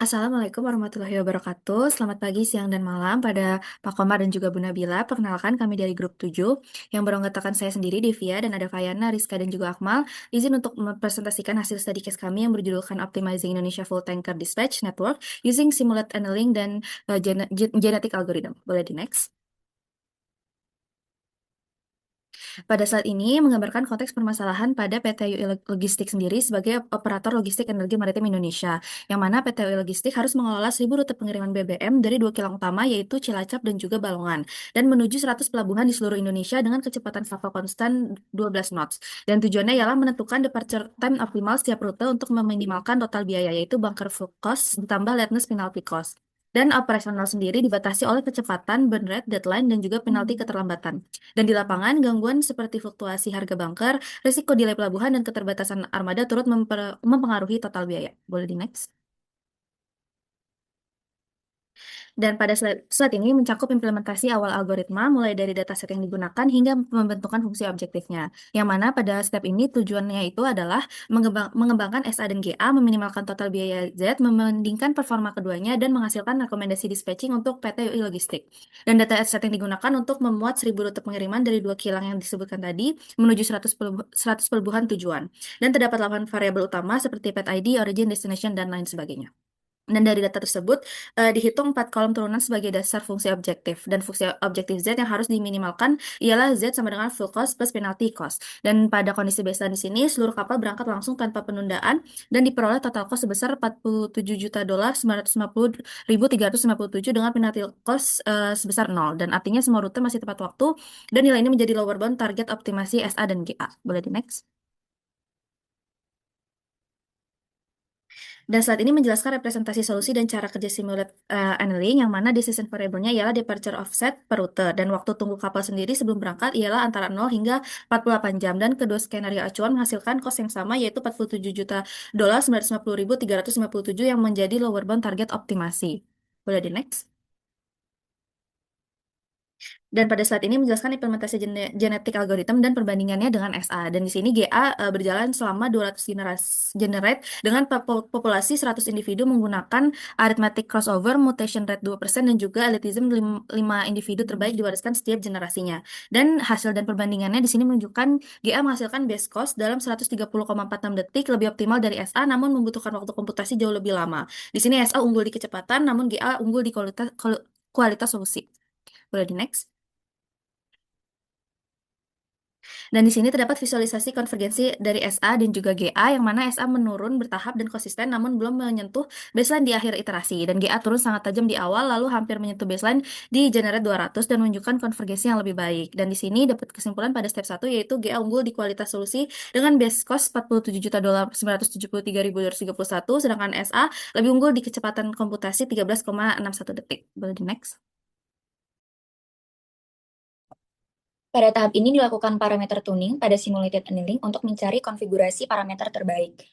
Assalamualaikum warahmatullahi wabarakatuh. Selamat pagi, siang, dan malam pada Pak Komar dan juga Bu Nabila. Perkenalkan kami dari grup 7 yang beranggotakan saya sendiri, Devia, dan ada Fayana, Rizka, dan juga Akmal. Izin untuk mempresentasikan hasil study case kami yang berjudulkan Optimizing Indonesia Full Tanker Dispatch Network Using Simulate Annealing dan Genetic Algorithm. Boleh di next. Pada saat ini menggambarkan konteks permasalahan pada PT UI Logistik sendiri sebagai operator logistik energi maritim Indonesia, yang mana PT UI Logistik harus mengelola 1.000 rute pengiriman BBM dari dua kilang utama yaitu Cilacap dan juga Balongan, dan menuju 100 pelabuhan di seluruh Indonesia dengan kecepatan kapal konstan 12 knots. Dan tujuannya ialah menentukan departure time optimal setiap rute untuk meminimalkan total biaya yaitu bunker fuel cost ditambah lateness penalty cost. Dan operasional sendiri dibatasi oleh kecepatan, burn rate, deadline, dan juga penalti keterlambatan. Dan di lapangan, gangguan seperti fluktuasi harga bunker, risiko delay pelabuhan, dan keterbatasan armada turut mempengaruhi total biaya. Boleh di next. Dan pada slide ini mencakup implementasi awal algoritma, mulai dari dataset yang digunakan hingga pembentukan fungsi objektifnya. Yang mana pada step ini tujuannya itu adalah mengembangkan SA dan GA, meminimalkan total biaya Z, membandingkan performa keduanya, dan menghasilkan rekomendasi dispatching untuk PT UI Logistik. Dan dataset yang digunakan untuk memuat 1.000 rute pengiriman dari dua kilang yang disebutkan tadi menuju 100 pelabuhan tujuan. Dan terdapat 8 variabel utama seperti pet ID, origin, destination, dan lain sebagainya. Dan dari data tersebut dihitung 4 kolom turunan sebagai dasar fungsi objektif. Dan fungsi objektif Z yang harus diminimalkan ialah Z sama dengan full cost plus penalty cost. Dan pada kondisi baseline di sini, seluruh kapal berangkat langsung tanpa penundaan dan diperoleh total cost sebesar 47 juta dolar 950.357 dengan penalty cost sebesar 0. Dan artinya semua rute masih tepat waktu dan nilai ini menjadi lower bound target optimasi SA dan GA. Boleh di next. Dan slide ini menjelaskan representasi solusi dan cara kerja simulate annealing, yang mana decision variable-nya ialah departure offset per rute, dan waktu tunggu kapal sendiri sebelum berangkat ialah antara 0 hingga 48 jam, dan kedua skenario acuan menghasilkan cost yang sama yaitu 47 juta dolar 950.357 yang menjadi lower bound target optimasi. Boleh di next. Dan pada saat ini menjelaskan implementasi genetik algoritma dan perbandingannya dengan SA. Dan di sini GA berjalan selama 200 generate dengan populasi 100 individu menggunakan arithmetic crossover, mutation rate 2%, dan juga elitism 5 individu terbaik diwariskan setiap generasinya. Dan hasil dan perbandingannya di sini menunjukkan GA menghasilkan base cost dalam 130,46 detik lebih optimal dari SA, namun membutuhkan waktu komputasi jauh lebih lama. Di sini SA unggul di kecepatan, namun GA unggul di kualitas solusi. Boleh di next. Dan di sini terdapat visualisasi konvergensi dari SA dan juga GA, yang mana SA menurun bertahap dan konsisten namun belum menyentuh baseline di akhir iterasi. Dan GA turun sangat tajam di awal lalu hampir menyentuh baseline di generate 200 dan menunjukkan konvergensi yang lebih baik. Dan di sini dapat kesimpulan pada step 1 yaitu GA unggul di kualitas solusi dengan base cost 47 juta dolar 973.231, sedangkan SA lebih unggul di kecepatan komputasi 13,61 detik. Boleh di next. Pada tahap ini dilakukan parameter tuning pada simulated annealing untuk mencari konfigurasi parameter terbaik.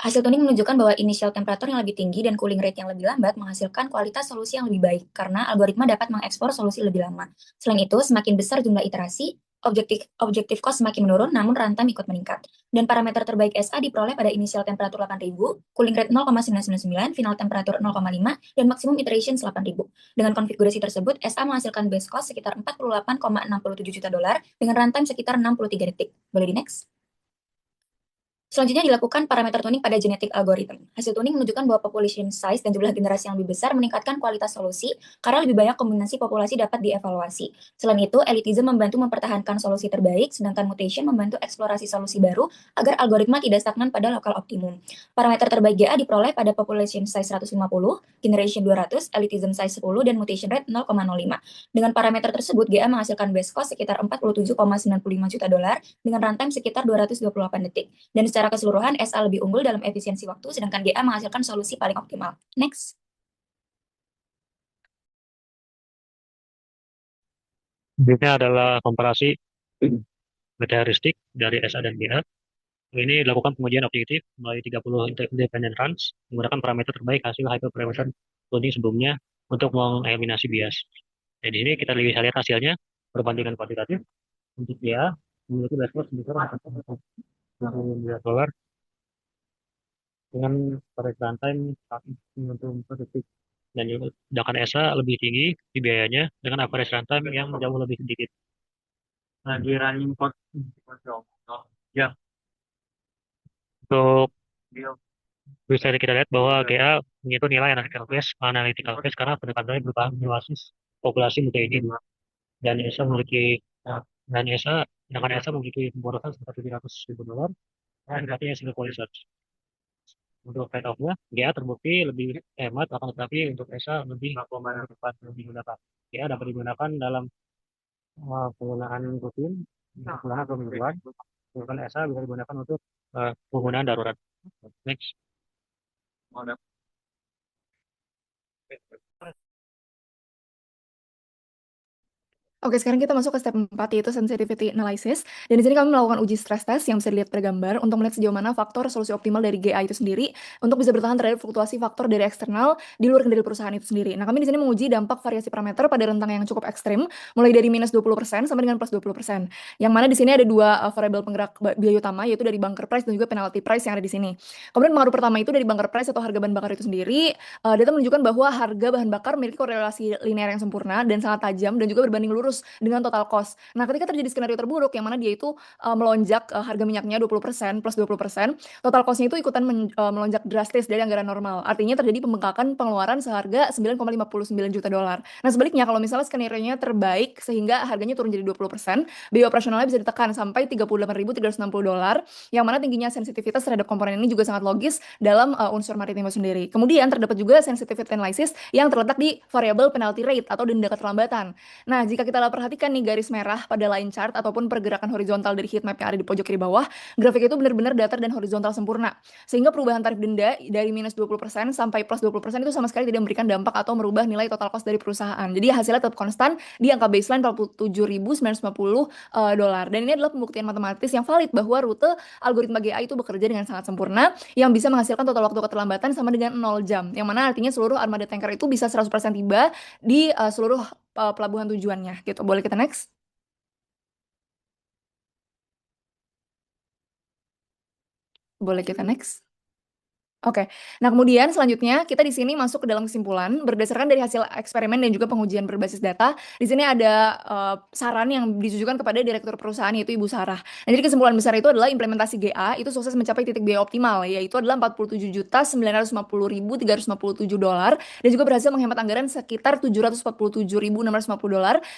Hasil tuning menunjukkan bahwa initial temperatur yang lebih tinggi dan cooling rate yang lebih lambat menghasilkan kualitas solusi yang lebih baik karena algoritma dapat mengekspor solusi lebih lama. Selain itu, semakin besar jumlah iterasi, objektif cost semakin menurun namun runtime ikut meningkat. Dan parameter terbaik SA diperoleh pada initial temperatur 8.000, cooling rate 0,999, final temperatur 0,5, dan maksimum iteration 8.000. Dengan konfigurasi tersebut, SA menghasilkan base cost sekitar 48,67 juta dolar dengan runtime sekitar 63 detik. Boleh di next? Selanjutnya dilakukan parameter tuning pada genetic algorithm. Hasil tuning menunjukkan bahwa population size dan jumlah generasi yang lebih besar meningkatkan kualitas solusi karena lebih banyak kombinasi populasi dapat dievaluasi. Selain itu, elitism membantu mempertahankan solusi terbaik, sedangkan mutation membantu eksplorasi solusi baru agar algoritma tidak stagnan pada lokal optimum. Parameter terbaik GA diperoleh pada population size 150, generation 200, elitism size 10, dan mutation rate 0,05. Dengan parameter tersebut, GA menghasilkan base cost sekitar 47,95 juta dolar dengan runtime sekitar 228 detik. Dan secara keseluruhan, SA lebih unggul dalam efisiensi waktu, sedangkan GA menghasilkan solusi paling optimal. Next. Berikutnya adalah komparasi beta heuristik dari SA dan GA. Ini dilakukan pengujian objektif melalui 30 independent runs menggunakan parameter terbaik hasil hyperparameter tuning sebelumnya untuk mengeliminasi bias. Jadi di sini kita bisa lihat hasilnya perbandingan kuantitatif untuk GA memiliki base cost sebesar 60 miliar dolar dengan average runtime untuk produktif. Dan juga sedangkan ESA lebih tinggi di biayanya dengan average runtime yang jauh lebih sedikit. Nah, di running cost ya, untuk bisa kita lihat bahwa GA menghitung nilai analytical phase karena pendekatannya berupa berbasis populasi muda ini. Dan ESA memiliki dan ESA memiliki pemborosan sekitar $700.000 dan artinya single point search. Untuk trade off-nya, GA terbukti lebih hemat, akan tetapi untuk ESA lebih cepat digunakan. GA dapat digunakan dalam penggunaan rutin, penggunaan pemingguan, sedangkan ESA bisa digunakan untuk penggunaan darurat. Next. Oke, sekarang kita masuk ke step 4, yaitu sensitivity analysis. Dan di sini kami melakukan uji stress test yang bisa dilihat pada gambar untuk melihat sejauh mana faktor solusi optimal dari GA itu sendiri untuk bisa bertahan terhadap fluktuasi faktor dari eksternal di luar kendali perusahaan itu sendiri. Nah, kami di sini menguji dampak variasi parameter pada rentang yang cukup ekstrim, mulai dari minus 20% sampai dengan plus 20%. Yang mana di sini ada dua variabel penggerak biaya utama, yaitu dari bunker price dan juga penalty price yang ada di sini. Kemudian pengaruh pertama itu dari bunker price atau harga bahan bakar itu sendiri. Data menunjukkan bahwa harga bahan bakar memiliki korelasi linear yang sempurna dan sangat tajam dan juga berbanding lurus dengan total cost. Nah, ketika terjadi skenario terburuk yang mana dia itu melonjak harga minyaknya 20% plus 20%, total cost-nya itu ikutan melonjak drastis dari anggaran normal. Artinya terjadi pembengkakan pengeluaran seharga $9,59 juta. Nah, sebaliknya kalau misalnya skenario-nya terbaik sehingga harganya turun jadi 20%, biaya operasionalnya bisa ditekan sampai $38.360, yang mana tingginya sensitivitas terhadap komponen ini juga sangat logis dalam unsur maritim itu sendiri. Kemudian terdapat juga sensitivity analysis yang terletak di variabel penalty rate atau denda keterlambatan. Nah, jika kita perhatikan nih garis merah pada line chart ataupun pergerakan horizontal dari heat map yang ada di pojok kiri bawah, grafik itu benar-benar datar dan horizontal sempurna. Sehingga perubahan tarif denda dari minus 20% sampai plus 20% itu sama sekali tidak memberikan dampak atau merubah nilai total cost dari perusahaan. Jadi hasilnya tetap konstan di angka baseline $47.950. Dan ini adalah pembuktian matematis yang valid bahwa rute algoritma GA itu bekerja dengan sangat sempurna yang bisa menghasilkan total waktu keterlambatan sama dengan 0 jam. Yang mana artinya seluruh armada tanker itu bisa 100% tiba di seluruh pelabuhan tujuannya gitu. Boleh kita next? Boleh kita next? Oke, nah kemudian selanjutnya kita di sini masuk ke dalam kesimpulan berdasarkan dari hasil eksperimen dan juga pengujian berbasis data. Di sini ada saran yang ditujukan kepada direktur perusahaan yaitu Ibu Sarah. Nah, jadi kesimpulan besar itu adalah implementasi GA itu sukses mencapai titik biaya optimal, yaitu adalah $47.950.357 dan juga berhasil menghemat anggaran sekitar $747.650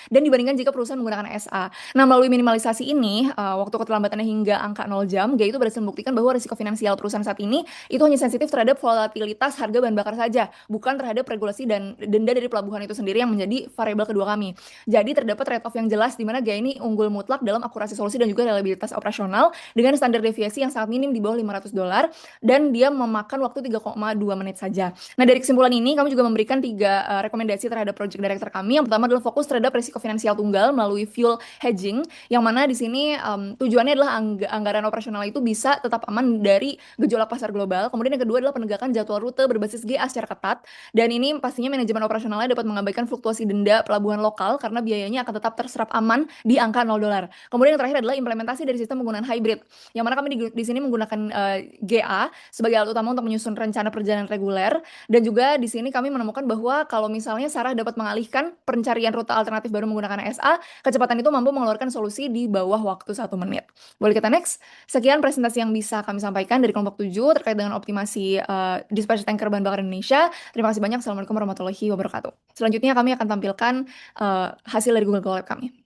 dan dibandingkan jika perusahaan menggunakan SA. Nah, melalui minimalisasi ini, waktu keterlambatannya hingga angka 0 jam, GA itu berhasil membuktikan bahwa risiko finansial perusahaan saat ini itu hanya sensitif terhadap volatilitas harga bahan bakar saja, bukan terhadap regulasi dan denda dari pelabuhan itu sendiri yang menjadi variabel kedua kami. Jadi terdapat trade-off yang jelas di mana GA ini unggul mutlak dalam akurasi solusi dan juga reliabilitas operasional dengan standar deviasi yang sangat minim di bawah $500 dan dia memakan waktu 3,2 menit saja. Nah, dari kesimpulan ini kami juga memberikan 3 rekomendasi terhadap project director kami. Yang pertama adalah fokus terhadap risiko finansial tunggal melalui fuel hedging, yang mana di sini tujuannya adalah anggaran operasional itu bisa tetap aman dari gejolak pasar global. Kemudian yang kedua adalah penegakan jadwal rute berbasis GA secara ketat. Dan ini pastinya manajemen operasionalnya dapat mengabaikan fluktuasi denda pelabuhan lokal karena biayanya akan tetap terserap aman di angka $0. Kemudian yang terakhir adalah implementasi dari sistem penggunaan hybrid, yang mana kami di sini menggunakan GA sebagai alat utama untuk menyusun rencana perjalanan reguler. Dan juga di sini kami menemukan bahwa kalau misalnya Sarah dapat mengalihkan pencarian rute alternatif baru menggunakan SA, kecepatan itu mampu mengeluarkan solusi di bawah waktu 1 menit. Boleh kita next? Sekian presentasi yang bisa kami sampaikan dari kelompok 7 terkait dengan optimasi dispatch tanker bahan bakar Indonesia. Terima kasih banyak. Assalamualaikum warahmatullahi wabarakatuh. Selanjutnya kami akan tampilkan hasil dari Google Colab kami.